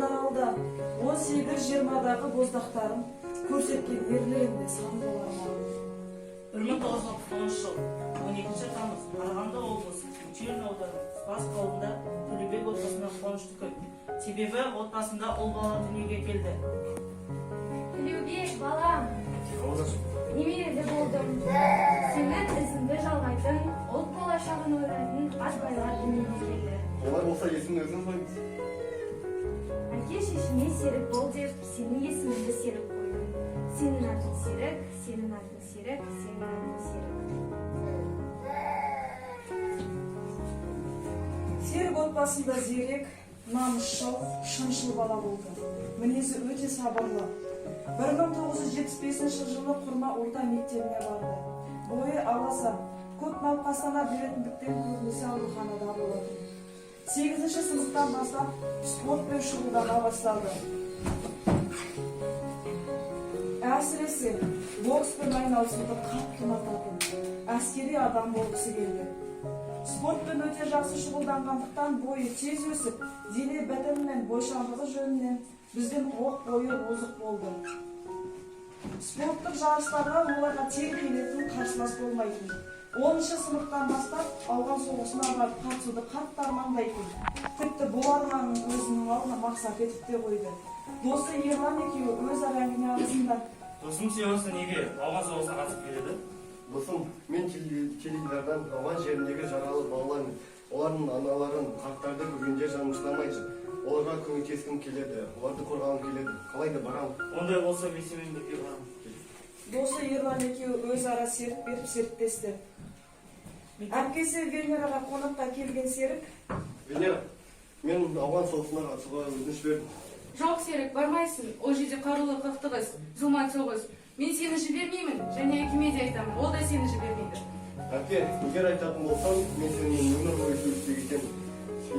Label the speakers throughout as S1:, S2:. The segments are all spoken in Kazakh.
S1: аралда 18-20-дағы боздақтарын көрсеткен ерлігінде сан болар ма?
S2: 1939 жыл 12 тамыз Қарағанды облысы Учелин ауданы Спасск ауылында Төлебек отбасына қуанышты көп. Себебі отбасында ұл бала дүниеге келді.
S3: Төлебек, балам, немерелі болдым. Сенің ізіңді жалғайтын, ұлт болашағын ойлайтын ат байлар дүниеге келді.
S4: Олар болса есімін өзің қойыңыз.
S3: Әке шешеңе серік бол деп, сенің есіміңді серік қойдым. Сенің атың серік, сенің атың серік, сенің атың серік.
S1: Серік отбасында зерек, намысшыл, шыншыл бала болды. Мінезі өте сабырлы. 1975 жылы Құрма орта мектебіне барды. Бойы аласа, көп науқастана беретіндіктен көбінесе ауруханада болады. 8 сыныптан бастап спортпен шұғылдана бастады. Әсіресе бокспен айналысуды қатты ұнататын, әскери адам болғысы келді. Спортпен өте жақсы шұғылданғандықтан бойы тез өсіп, дене бітімі мен бойшаңдығы жөнінен бізден оқ бойы озық болды. Спорттық жарыстарға оларға тең келетін қарсылас болмайтын. 10 сыныптан бастап ауған соғысына барып қатысуды қатты армандайтын. Тіпті бұл арманын өзінің алдына мақсат етіп те қойды. Досы Ерлан екеуі өзара әңгіме арасында:
S2: Досым сен осы неге ауған соғысына қатысып келеді?
S4: Досым, мен теледидардан ауған жеріндегі жаралы балалар мен олардың аналарын, қарттарды көргенде жаным шыдамайды. Оларға көмектескім келеді, оларды қорғағым келеді. Қалайда барамын.
S2: Ондай болса мен сенімен бірге барамын.
S1: досы Ерлан екеуі өзара серік беріп серіктесті. Әпкесі Венераға қонаққа келген Серік:
S4: Венера, мен ауған соғысына қатысуға өтініш бердім.
S5: Жоқ, Серік, бармайсың. Ол жерде қарулы қақтығыс, зұлмат соғыс. Мен сені жібермеймін, және әкеме де айтамын, ол да сені жібермейді.
S4: Әпке, егер айтатын болсам, мен сенімен өмір бойы сөйлеспек етемін.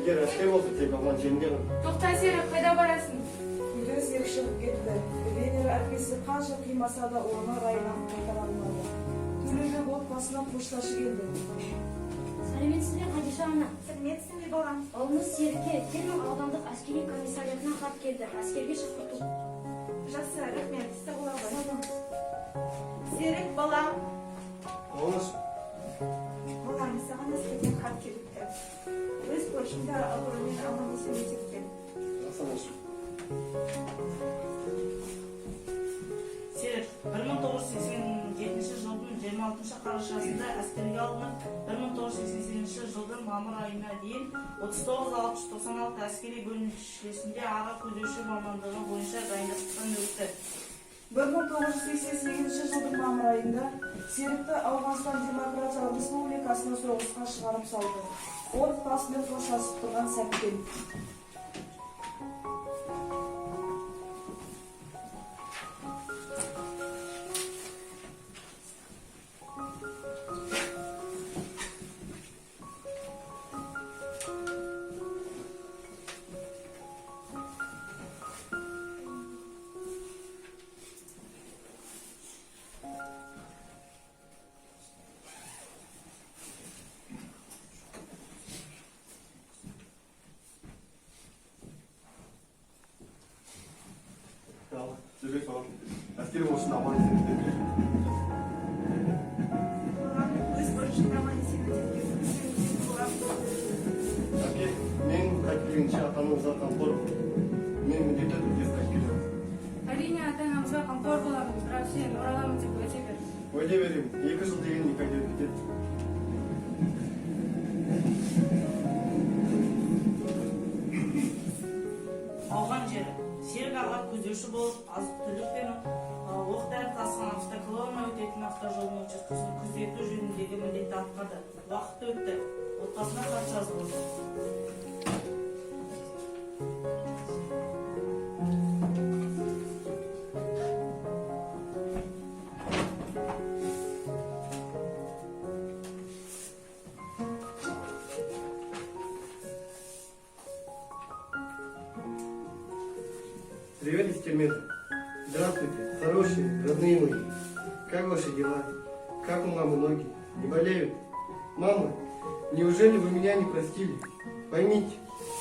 S4: Егер әскер болса, тек ауған жерінде ғана.
S5: Тоқта, Серік, қайда барасың?
S1: Үйден Серік шығып кетті. Венера әпкесі қанша қимаса да оны райынан қайтара алмады. Төлебек отбасына қошташы келді.
S3: Сәлеметсіз бе, Хадиша ана?
S6: Сәлеметсің бе, балам?
S3: Ұлыңыз Серікке Термин аудандық әскери комиссариатына хат келді. Әскерге шақырту.
S6: Жақсы, рахмет. Сау болыңыз. Серік, балам.
S4: Оңыз.
S6: Балам, саған әскерден хат келіпті. Өз көршіңді абыроймен аман есен өтеткен.
S4: Жақсы.
S2: Серік, 1987 жылдың 26 қарашасында әскерге алынып, 1988 жылдың мамыр айына дейін 39-696 әскери бөлімшесінде аға көздеуші мамандығы бойынша дайындықтан өтті.
S1: 1988 жылдың мамыр айында Серікті Ауғанстан Демократиялық Республикасына соғысқа шығарып салды. Отбасымен қоштасып тұрған сәттен.
S4: Жүрек балам, әскери болсын аман есен өтеткен.
S6: Балам, өз көршіңді аман есен өтеткен.
S4: Әпке, мен қайтып ата-анамызға қамқор. Мен міндетті түрде қайтып келемін.
S5: Әрине, ата-анамызға қамқор боламыз, бірақ сен ораламын деп уәде бер.
S4: Уәде беремін, 2 жыл деген 2 айда кетеді.
S2: Ауған жері. Серік аға көздеуші болып, азық-түлік пен оқ-дәрі тасыған автоколонна өтетін автожолының учаскесін күзету жөніндегі міндетті атқарды. Уақыт өтті. Отбасына хат жазылды.
S4: Привет из Тельмета. Здравствуйте, хорошие, родные мои. Как ваши дела? Как у мамы ноги? Не болеют? Мама, неужели вы меня не простили? Поймите,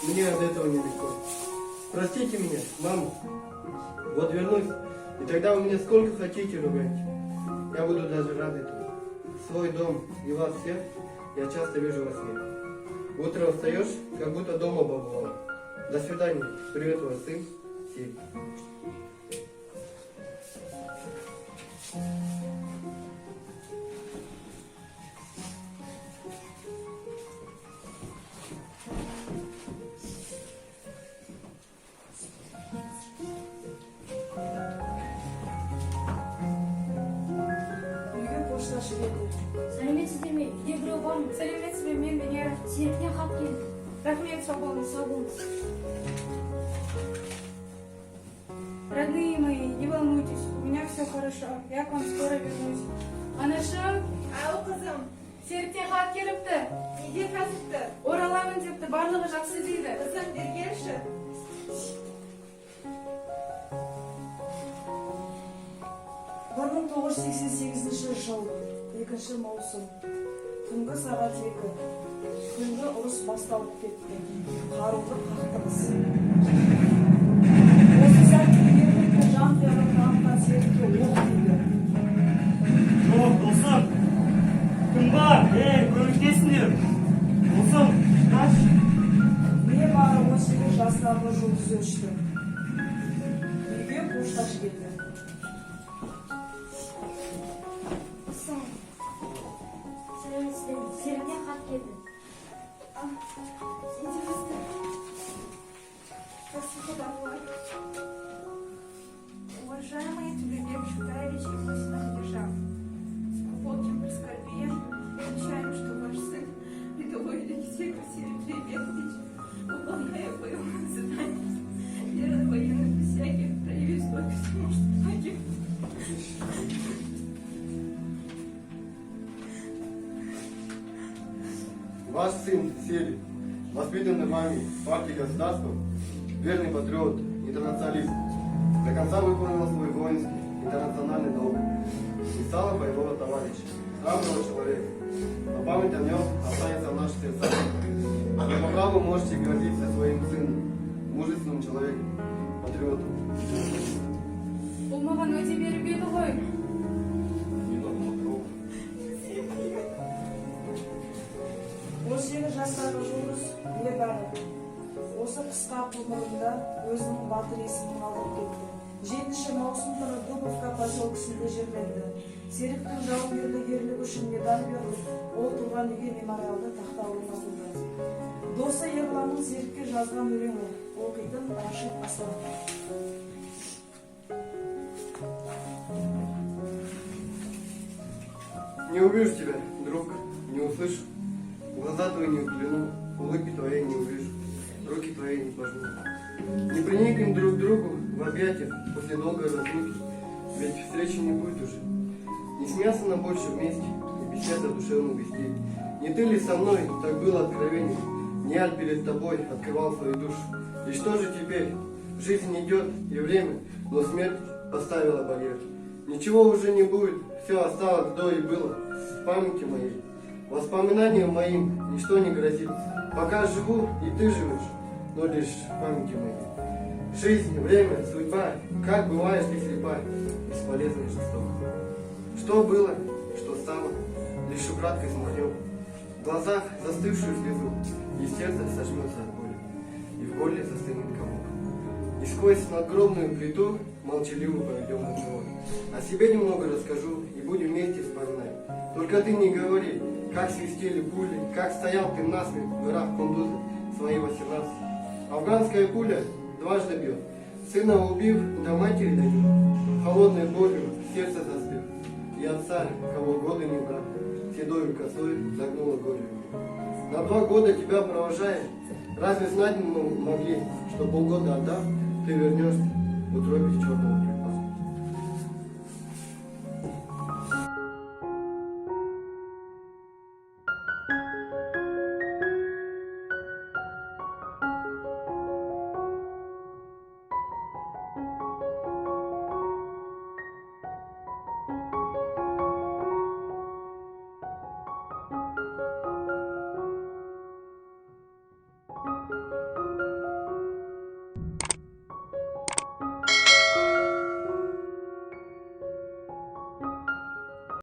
S4: мне от этого нелегко. Простите меня, мама. Вот вернусь, и тогда вы меня сколько хотите ругайте. Я буду даже рад этому. Свой дом и вас всех я часто вижу во сне. Утром встаешь, как будто дома побывал. До свидания. Привет, ваш сын. Сей.
S1: Үйге пошташы келді.
S3: Сәлеметсіздер ме? Үйде біреу бар ма?
S5: Сәлеметсіз бе, мен Венера.
S3: Серіктен хат келді.
S5: Рахмет, сау болыңыз.
S3: Сау болыңыз.
S5: Родные мои, не волнуйтесь, у меня все хорошо. Я к вам скоро вернусь. Анашым,
S6: Ау қызым,
S5: серіктен хат келіпті.
S6: неге қазыпты?
S5: Ораламын депті, барлығы жақсы дейді.
S6: Қызым, бергенші.
S1: Бір мың 1988 жыл 2 маусым түнгі сағат 2 күнгі ұрыс басталып кетті. Қарулы қақтығыс. Осы сәтте ерлікті жан қиялап танытқан серікке оқ тиді.
S7: Жоқ, досым. Кім бар? Көліктесіңдер. Досым, қаш.
S1: Не бары 18 жастағы жұлдыз өшті. Үйге пошташы келді.
S3: Сәлеметсіздер ме? Серіктен хат келді.
S6: Интересно. Спасибо, домой. Уважаемый Тургенев Шутаевич и Мусина Хадижа, с глубоким прискорбием отмечаем, что ваш сын, рядовой Алексей Васильевич Лебедович, выполняя боевое задание, верно военной присяге, проявив стойкость, может погиб.
S4: Ваш сын Сели, воспитанный вами в партии государства, верный патриот, интернационалист, до конца выполнил свой воинский, интернациональный долг и стал боевого товарища, храброго человека. Но память о нем останется в наших сердцах. Вы по праву можете гордиться своим сыном, мужественным человеком, патриотом.
S5: Ол маған өте беріп еді ғой.
S1: Он 18 жастағы жұлдыз небәрі осы қысқа ғұмырында өзінің батыр есімін алып кетті. 7 маусым күні Дубовка поселкесінде жерленді. Серіктің жауынгерлік ерлігі үшін медаль беріліп, ол тұрған үйге мемориалды тақта орнатылды. Досы Ерланның Серікке жазған өлеңі оқитын Рашид Аслан.
S4: Не увижу тебя, друг, не услышу. В глаза твои не взгляну, улыбки твоей не увижу, руки твои не пожму. Не приникнем друг к другу в объятиях после долгой разлуки, ведь встречи не будет уже. Не смеяться нам больше вместе, и беседа душевных вестей. Не ты ли со мной, так было откровение, не я перед тобой открывал свою душу. И что же теперь? Жизнь идет, и время, но смерть поставила барьер. Ничего уже не будет, все осталось до и было в памяти моей. Воспоминаниям моим ничто не грозит. Пока живу, и ты живешь, но лишь в памяти моей. Жизнь, время, судьба, как бываешь ты слепа, бесполезно и жестоко. Что было, что стало, лишь украдкой смахнем. В глазах застывшую слезу, и сердце сожмется от боли, и в горле застынет комок. И сквозь надгробную плиту молчаливо проведем разговор. О себе немного расскажу, и будем вместе вспоминать. Только ты не говори, как свистели пули, как стоял ты насмерть в горах Кундуза, свои 18. Афганская пуля дважды бьет, сына убив, до матери дойдет, холодной болью сердце застыл, и отца, кого годы не брал, седою косой загнула горю. На 2 года тебя провожая, разве знать мы могли, что полгода отдав, ты вернешься в утробе черного дня?